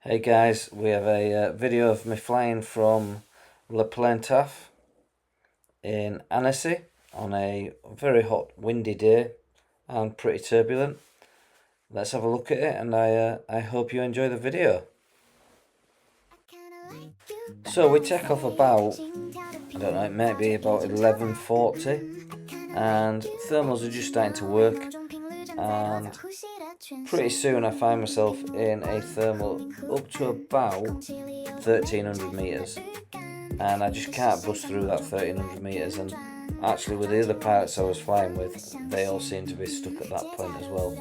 Hey guys, we have a video of me flying from PlanFait in Annecy on a very hot windy day and pretty turbulent. Let's have a look at it, and I hope you enjoy the video. So we take off about, I don't know, it might be about 11:40, and thermals are just starting to work, and pretty soon I find myself in a thermal up to about 1300 metres, and I just can't bust through that 1300 metres. And actually with the other pilots I was flying with, they all seem to be stuck at that point as well.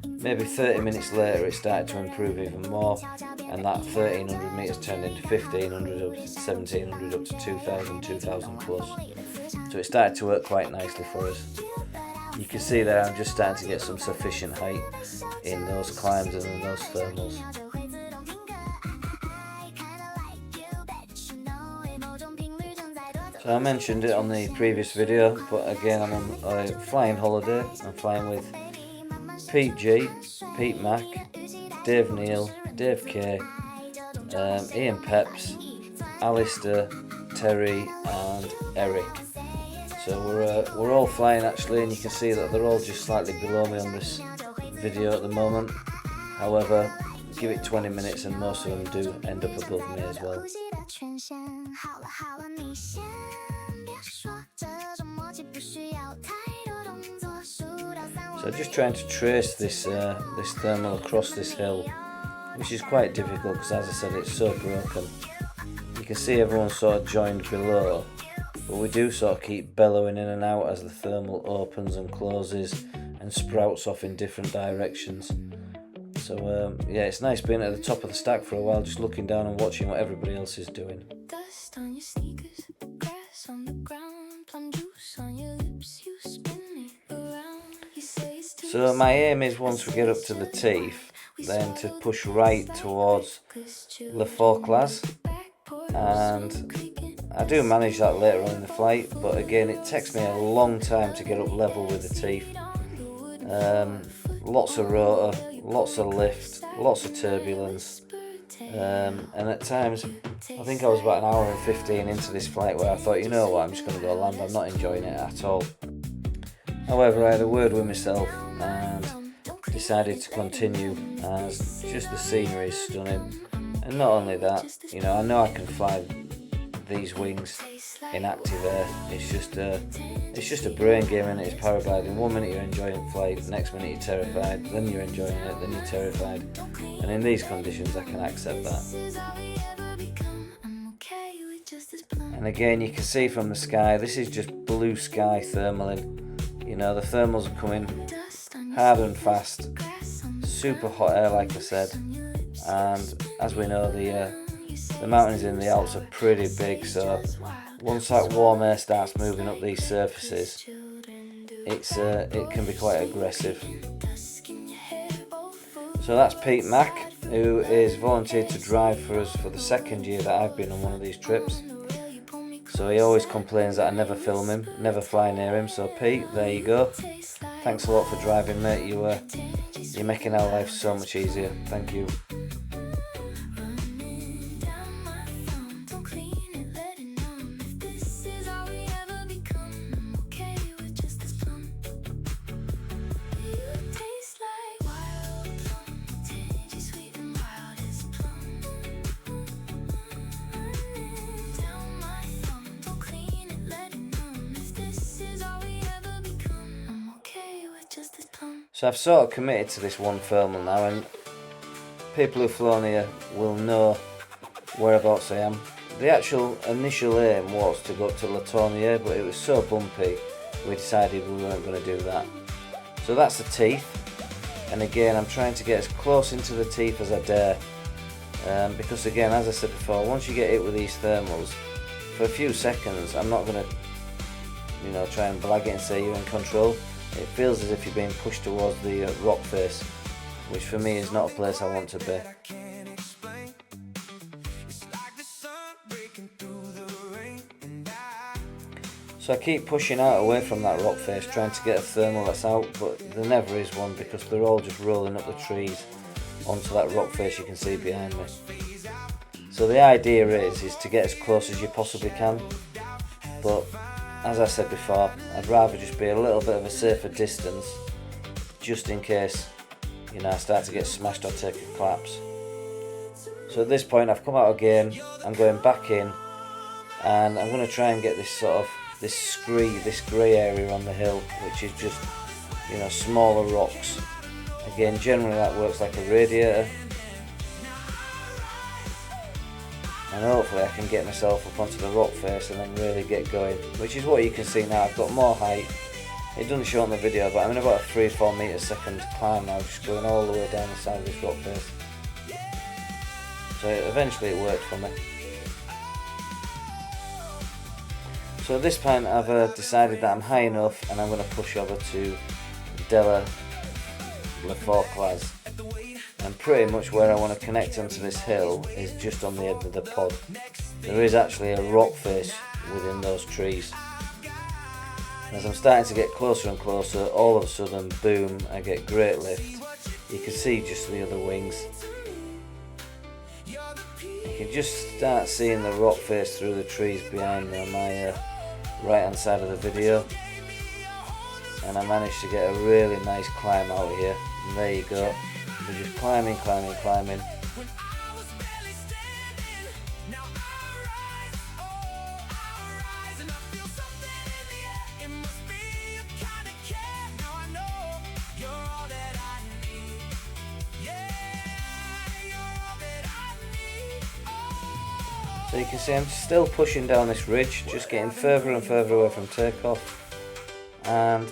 Maybe 30 minutes later it started to improve even more, and that 1300 metres turned into 1500, up to 1700, up to 2000, 2000 plus. So it started to work quite nicely for us. You can see there I'm just starting to get some sufficient height in those climbs and in those thermals. So I mentioned it on the previous video, but again I'm on a flying holiday. I'm flying with Pete G, Pete Mac, Dave Neal, Dave K, Ian Peps, Alistair, Terry and Eric. So we're all flying actually, and you can see that they're all just slightly below me on this video at the moment. However, give it 20 minutes and most of them do end up above me as well. So just trying to trace this thermal across this hill, which is quite difficult because, as I said, it's so broken. You can see everyone's sort of joined below, but we do sort of keep bellowing in and out as the thermal opens and closes and sprouts off in different directions. So yeah, it's nice being at the top of the stack for a while, just looking down and watching what everybody else is doing. Dust on your sneakers, grass on the ground, plum juice on your lips, you spin me around. So my aim is, once we get up to the teeth, then to push right towards the Forclaz, and I do manage that later on in the flight, but again it takes me a long time to get up level with the teeth. Lots of rotor, lots of lift, lots of turbulence, and at times I think I was about an hour and 15 into this flight where I thought, you know what, I'm just going to go land, I'm not enjoying it at all. However, I had a word with myself and decided to continue, as just the scenery is stunning. And not only that, you know I can fly these wings in active air. It's just a brain game, and it's paragliding. 1 minute you're enjoying flight, the next minute you're terrified, then you're enjoying it, then you're terrified. And in these conditions I can accept that. And again, you can see from the sky, this is just blue sky thermaling. You know, the thermals are coming hard and fast, super hot air like I said, and as we know the mountains in the Alps are pretty big, so once that warm air starts moving up these surfaces, it can be quite aggressive. So that's Pete Mac, who is volunteered to drive for us for the second year that I've been on one of these trips. So he always complains that I never film him, never fly near him. So Pete, there you go. Thanks a lot for driving, mate. You're making our life so much easier. Thank you. So I've sort of committed to this one thermal now, and people who've flown here will know whereabouts I am. The actual initial aim was to go up to Latonia, but it was so bumpy we decided we weren't going to do that. So that's the teeth, and again I'm trying to get as close into the teeth as I dare, because again, as I said before, once you get hit with these thermals, for a few seconds I'm not going to try and blag it and say you're in control. It feels as if you're being pushed towards the rock face, which for me is not a place I want to be. So I keep pushing out away from that rock face, trying to get a thermal that's out, but there never is one because they're all just rolling up the trees. onto that rock face you can see behind me. So the idea is to get as close as you possibly can, but as I said before, I'd rather just be a little bit of a safer distance, just in case, you know, I start to get smashed or take a collapse. So at this point I've come out again, I'm going back in, and I'm going to try and get this sort of, this grey area on the hill, which is just, you know, smaller rocks. Again, generally that works like a radiator, and hopefully I can get myself up onto the rock face and then really get going, which is what you can see now. I've got more height. It doesn't show on the video, but I'm in about a 3 or 4 metre second climb now, just going all the way down the side of this rock face. So eventually it worked for me. So at this point I've decided that I'm high enough, and I'm going to push over to Della Forclaz. And pretty much where I want to connect onto this hill is just on the edge of the pod. There is actually a rock face within those trees. As I'm starting to get closer and closer, all of a sudden, boom, I get great lift. You can see just the other wings. You can just start seeing the rock face through the trees behind me on my right hand side of the video. And I managed to get a really nice climb out here. And there you go. We're just climbing. So you can see I'm still pushing down this ridge, just getting further and further away from Takeoff, and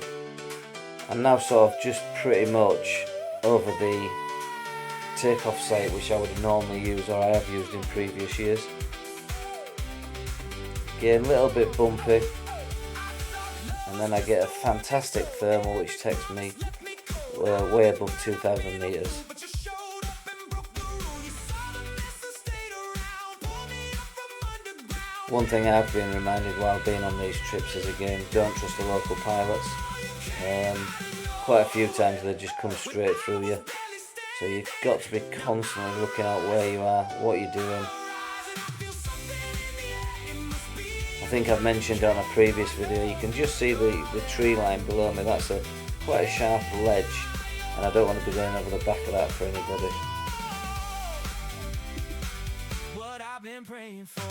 I'm now sort of just pretty much over the Takeoff site, which I would normally use, or I have used in previous years. Getting a little bit bumpy, and then I get a fantastic thermal which takes me way above 2,000 metres. One thing I've been reminded while being on these trips is, again, don't trust the local pilots. Quite a few times they just come straight through you, so you've got to be constantly looking out where you are, what you're doing. I think I've mentioned on a previous video, you can just see the tree line below me. That's quite a sharp ledge, and I don't want to be going over the back of that for anybody. What I've been praying for.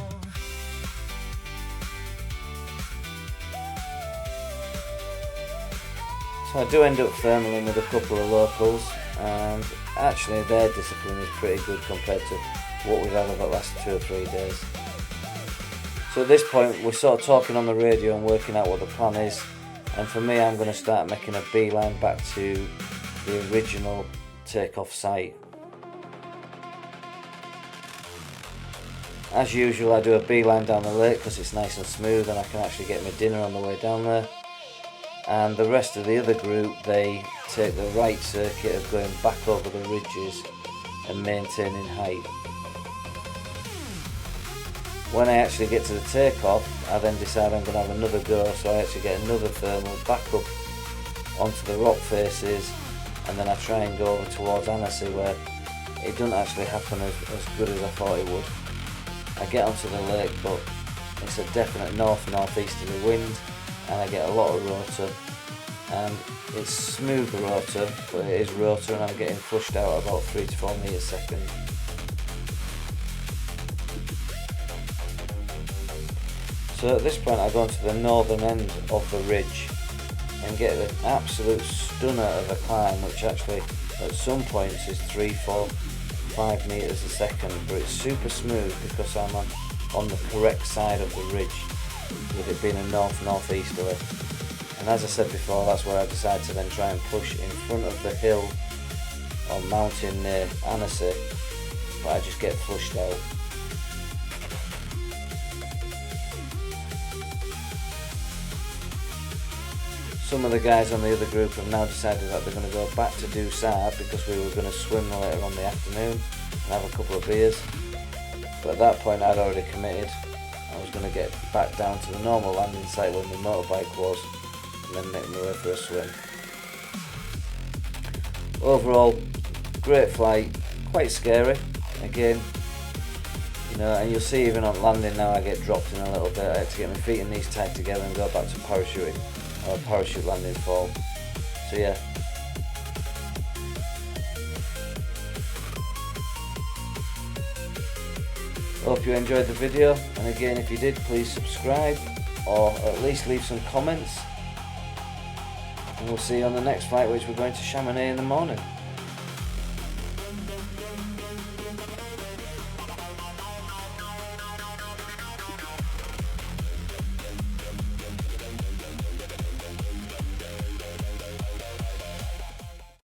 So I do end up thermaling with a couple of locals, and actually their discipline is pretty good compared to what we've had over the last 2 or 3 days. So at this point we're sort of talking on the radio and working out what the plan is, and for me I'm going to start making a beeline back to the original Takeoff site. As usual, I do a beeline down the lake because it's nice and smooth and I can actually get my dinner on the way down there. And the rest of the other group, they take the right circuit of going back over the ridges and maintaining height. When I actually get to the Takeoff, I then decide I'm going to have another go, so I actually get another thermal back up onto the rock faces, and then I try and go over towards Annecy, where it doesn't actually happen as good as I thought it would. I get onto the lake, but it's a definite north-northeasterly wind, and I get a lot of rotor, and it's smooth rotor, but it is rotor, and I'm getting flushed out about 3 to 4 metres a second. So at this point I go onto the northern end of the ridge and get an absolute stunner of a climb, which actually at some points is 3, 4, 5 metres a second, but it's super smooth because I'm on the correct side of the ridge, with it being a north-northeasterly. And as I said before, that's where I decided to then try and push in front of the hill or mountain near Annecy, but I just get flushed out. Some of the guys on the other group have now decided that they're going to go back to Dusab because we were going to swim later on the afternoon and have a couple of beers. But at that point I'd already committed. I was going to get back down to the normal landing site where my motorbike was and then make my way for a swim. Overall, great flight, quite scary again, you know, and you'll see even on landing now I get dropped in a little bit. I have to get my feet and knees tied together and go back to parachuting, or parachute landing fall. So yeah. Hope you enjoyed the video, and again, if you did, please subscribe or at least leave some comments, and we'll see you on the next flight, which we're going to Chamonix in the morning.